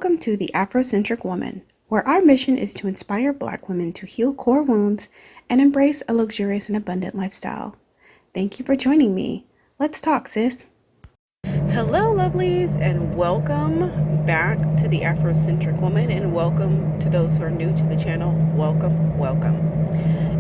Welcome to the Afrocentric Woman, where our mission is to inspire Black women to heal core wounds and embrace a luxurious and abundant lifestyle. Thank you for joining me. Let's talk, sis. Hello, lovelies, and welcome back to the Afrocentric Woman, and welcome to those who are new to the channel. Welcome, welcome.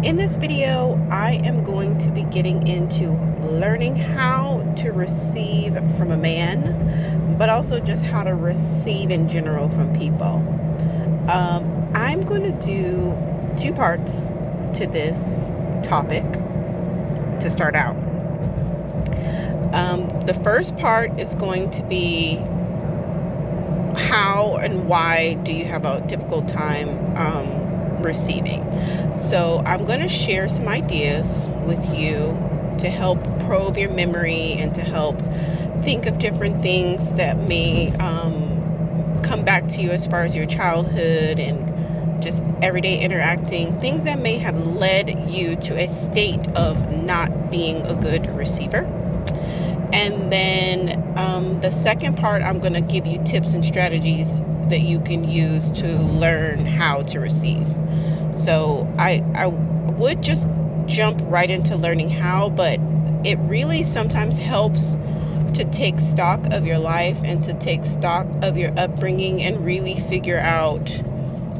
In this video, I am going to be getting into learning how to receive from a man, but also just how to receive in general from people. I'm going to do two parts to this topic to start out. The first part is going to be how and why do you have a difficult time receiving. So I'm going to share some ideas with you to help probe your memory and to help think of different things that may come back to you as far as your childhood and just everyday interacting, things that may have led you to a state of not being a good receiver. And then the second part, I'm going to give you tips and strategies that you can use to learn how to receive. So I would just jump right into learning how, but it really sometimes helps to take stock of your life and to take stock of your upbringing and really figure out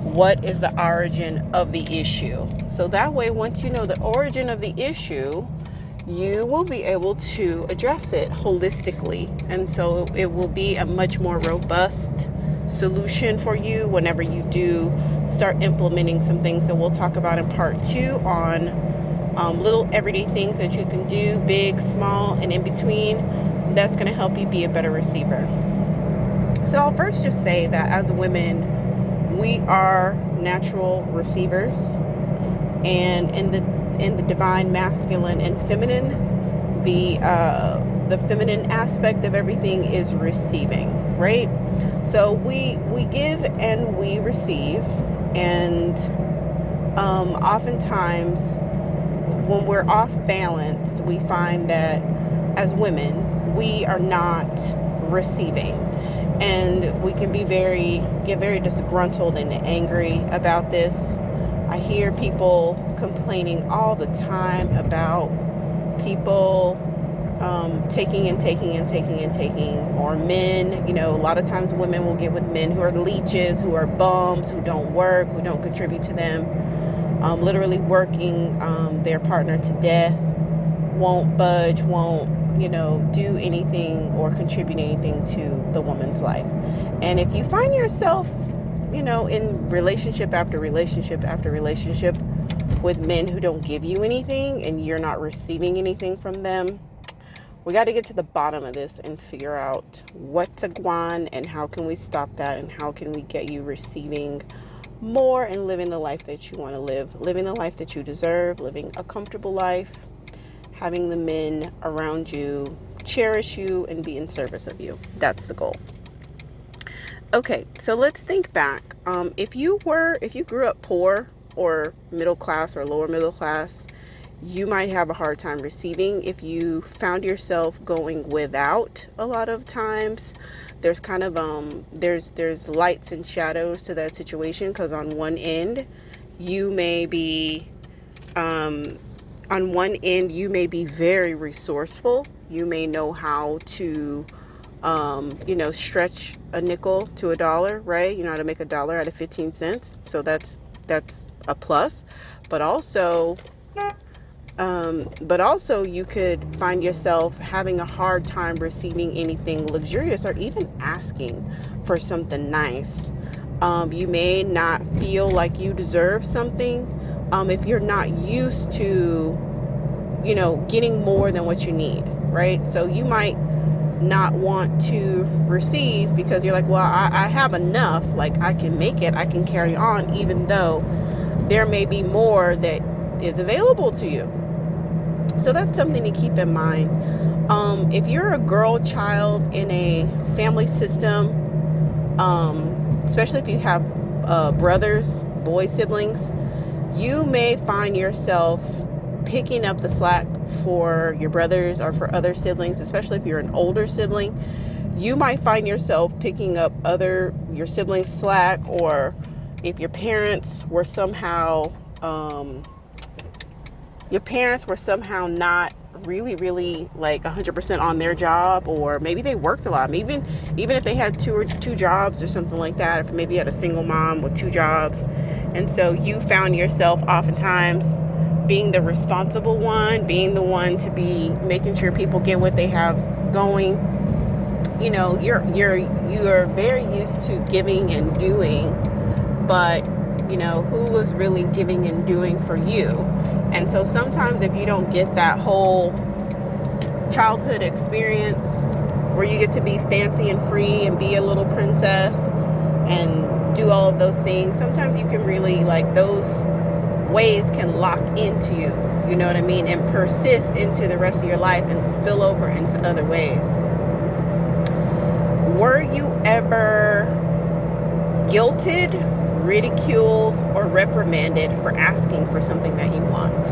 what is the origin of the issue. So that way, once you know the origin of the issue, you will be able to address it holistically. And so it will be a much more robust solution for you whenever you do start implementing some things that we'll talk about in part 2 on little everyday things that you can do, big, small, and in between, that's going to help you be a better receiver. So I'll first just say that as women, we are natural receivers, and in the divine masculine and feminine, the feminine aspect of everything is receiving, right? So we give and we receive, and oftentimes when we're off balanced, we find that as women we are not receiving, and we can get very disgruntled and angry about this. I hear people complaining all the time about people taking, or men. A lot of times women will get with men who are leeches, who are bums, who don't work, who don't contribute to them, literally working their partner to death, won't budge, won't do anything or contribute anything to the woman's life. And if you find yourself in relationship after relationship after relationship with men who don't give you anything and you're not receiving anything from them, we got to get to the bottom of this and figure out what's a guan and how can we stop that, and how can we get you receiving more and living the life that you want to live, living the life that you deserve, living a comfortable life, having the men around you cherish you and be in service of you. That's the goal. Okay, so let's think back. If you grew up poor or middle class or lower middle class, you might have a hard time receiving. If you found yourself going without a lot of times, there's kind of there's lights and shadows to that situation, because on one end you may be very resourceful. You may know how to stretch a nickel to a dollar, right? You know how to make a dollar out of 15 cents. So that's a plus. But also you could find yourself having a hard time receiving anything luxurious or even asking for something nice. You may not feel like you deserve something if you're not used to, getting more than what you need, right? So you might not want to receive because you're like, well, I have enough, like I can make it, I can carry on, even though there may be more that is available to you. So that's something to keep in mind. If you're a girl child in a family system, especially if you have brothers, boy siblings, you may find yourself picking up the slack for your brothers or for other siblings, especially if you're an older sibling. you might find yourself picking up your siblings' slack, or if your parents were somehow not really like 100% on their job, or maybe they worked a lot. Maybe even if they had two jobs or something like that, if maybe you had a single mom with 2 jobs, and so you found yourself oftentimes being the responsible one, being the one to be making sure people get what they have going. You know, you are very used to giving and doing, but you know, who was really giving and doing for you? And so sometimes if you don't get that whole childhood experience where you get to be fancy and free and be a little princess and do all of those things, sometimes you can really, like, those ways can lock into you, you know what I mean, and persist into the rest of your life and spill over into other ways. Were you ever guilted, ridiculed, or reprimanded for asking for something that you want?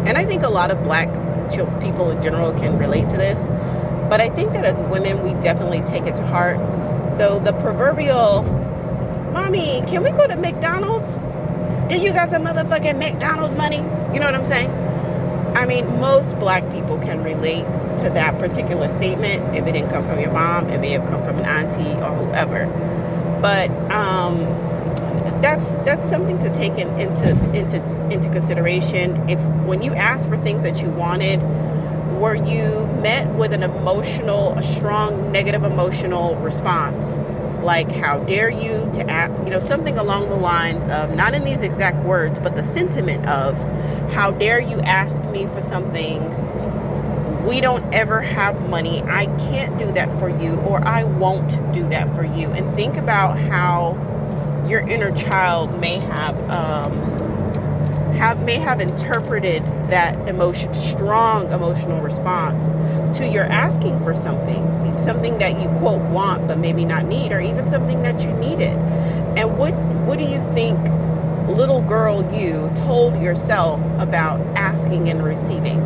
And I think a lot of Black people in general can relate to this, but I think that as women, we definitely take it to heart. So the proverbial, "Mommy, can we go to McDonald's? Do you got some motherfucking McDonald's money?" You know what I'm saying? I mean, most Black people can relate to that particular statement if it didn't come from your mom, it may have come from an auntie or whoever. But that's something to take into consideration. If when you asked for things that you wanted, were you met with a strong negative emotional response? Like, how dare you to ask, you know, something along the lines of, not in these exact words, but the sentiment of, how dare you ask me for something? We don't ever have money. I can't do that for you, or I won't do that for you. And think about how your inner child may have interpreted that strong emotional response to your asking for something that you, quote, want but maybe not need, or even something that you needed. And what do you think little girl you told yourself about asking and receiving?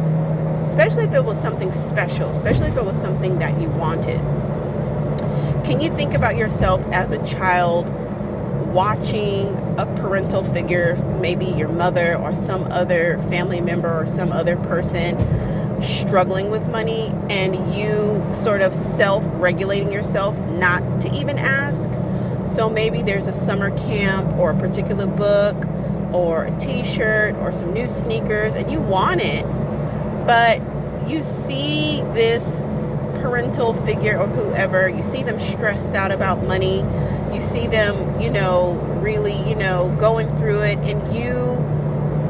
Especially if it was something special, especially if it was something that you wanted. Can you think about yourself as a child watching a parental figure, maybe your mother or some other family member or some other person, struggling with money, and you sort of self-regulating yourself not to even ask? So maybe there's a summer camp or a particular book or a t-shirt or some new sneakers, and you want it, but you see this parental figure or whoever, you see them stressed out about money, you see them, really, going through it, and you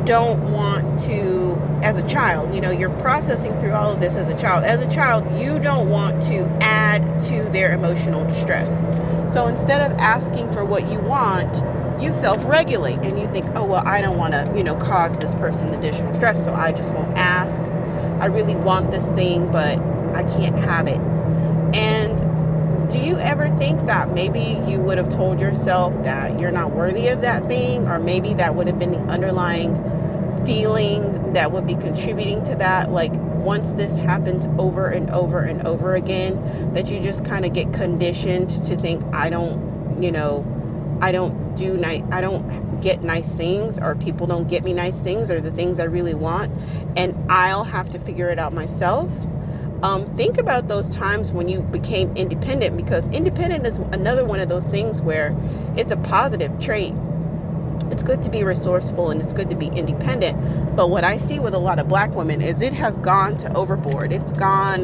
don't want to, as a child, you're processing through all of this as a child. As a child, you don't want to add to their emotional distress. So instead of asking for what you want, you self-regulate and you think, oh, well, I don't want to, cause this person additional stress, so I just won't ask. I really want this thing, but I can't have it. And do you ever think that maybe you would have told yourself that you're not worthy of that thing, or maybe that would have been the underlying feeling that would be contributing to that? Like, once this happens over and over and over again, that you just kind of get conditioned to think, I don't get nice things, or people don't get me nice things, or the things I really want, and I'll have to figure it out myself. Think about those times when you became independent, because independent is another one of those things where it's a positive trait. It's good to be resourceful and it's good to be independent. But what I see with a lot of Black women is it has gone to overboard. It's gone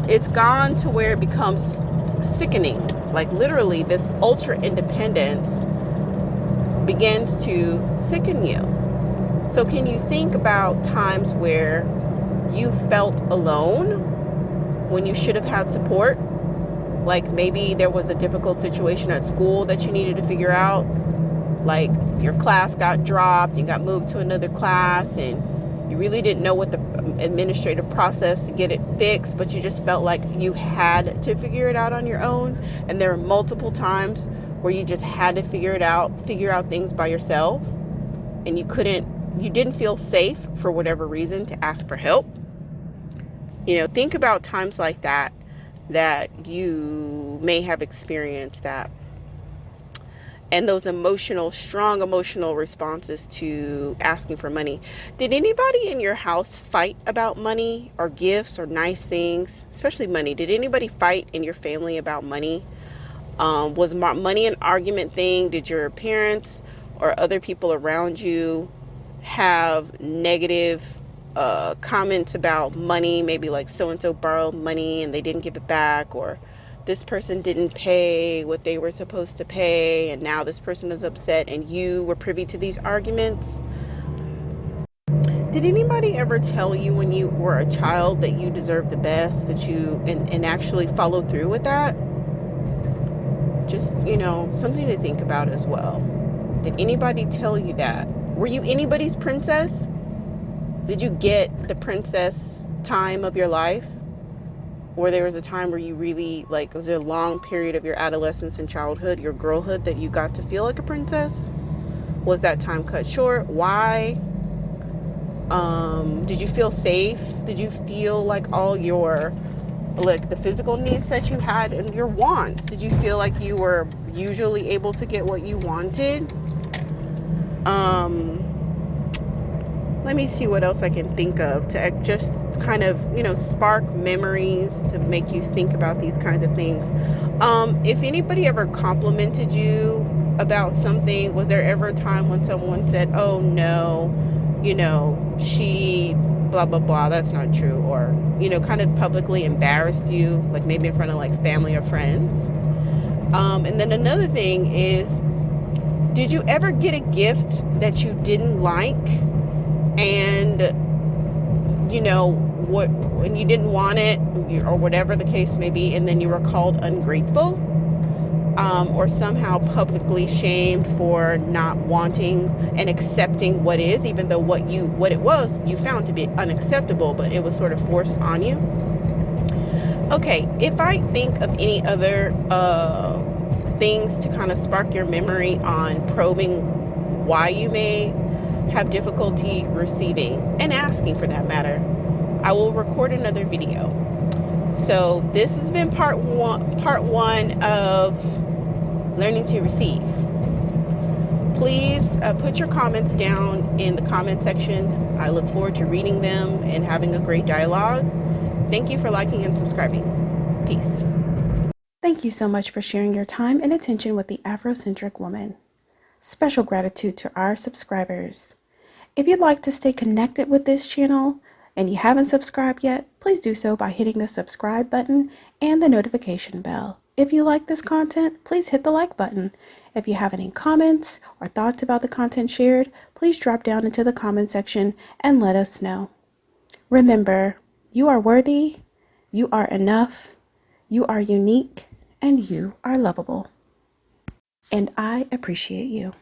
to where it becomes sickening. Like, literally, this ultra independence begins to sicken you. So can you think about times where you felt alone when you should have had support? Like, maybe there was a difficult situation at school that you needed to figure out. Like, your class got dropped, you got moved to another class, and you really didn't know what the administrative process to get it fixed, but you just felt like you had to figure it out on your own. And there were multiple times where you just had to figure out things by yourself, and you didn't feel safe for whatever reason to ask for help. Think about times like that that you may have experienced that, and those strong emotional responses to asking for money. Did anybody in your house fight about money or gifts or nice things, especially money? Did anybody fight in your family about money? Was money an argument thing? Did your parents or other people around you have negative comments about money? Maybe like so and so borrowed money and they didn't give it back, or this person didn't pay what they were supposed to pay, and now this person is upset, and you were privy to these arguments. Did anybody ever tell you when you were a child that you deserved the best, that you and actually followed through with that? Just, something to think about as well. Did anybody tell you that? Were you anybody's princess? Did you get the princess time of your life? Or there was a time where you really, was there a long period of your adolescence and childhood, your girlhood, that you got to feel like a princess? Was that time cut short? Why? Did you feel safe? Did you feel like all your, the physical needs that you had and your wants? Did you feel like you were usually able to get what you wanted? Let me see what else I can think of to just kind of, spark memories to make you think about these kinds of things. If anybody ever complimented you about something, was there ever a time when someone said, oh no, she blah, blah, blah, that's not true, or, kind of publicly embarrassed you, like maybe in front of like family or friends? And then another thing is, did you ever get a gift that you didn't like, and when you didn't want it, or whatever the case may be, and then you were called ungrateful, or somehow publicly shamed for not wanting and accepting what is, even though what it was you found to be unacceptable, but it was sort of forced on you? Okay, if I think of any other things to kind of spark your memory on probing why you may have difficulty receiving and asking, for that matter, I will record another video. So this has been part one of learning to receive. Please put your comments down in the comment section. I look forward to reading them and having a great dialogue. Thank you for liking and subscribing. Peace. Thank you so much for sharing your time and attention with the Afrocentric Woman. Special gratitude to our subscribers. If you'd like to stay connected with this channel and you haven't subscribed yet, please do so by hitting the subscribe button and the notification bell. If you like this content, please hit the like button. If you have any comments or thoughts about the content shared, please drop down into the comment section and let us know. Remember, you are worthy, you are enough, you are unique, and you are lovable. And I appreciate you.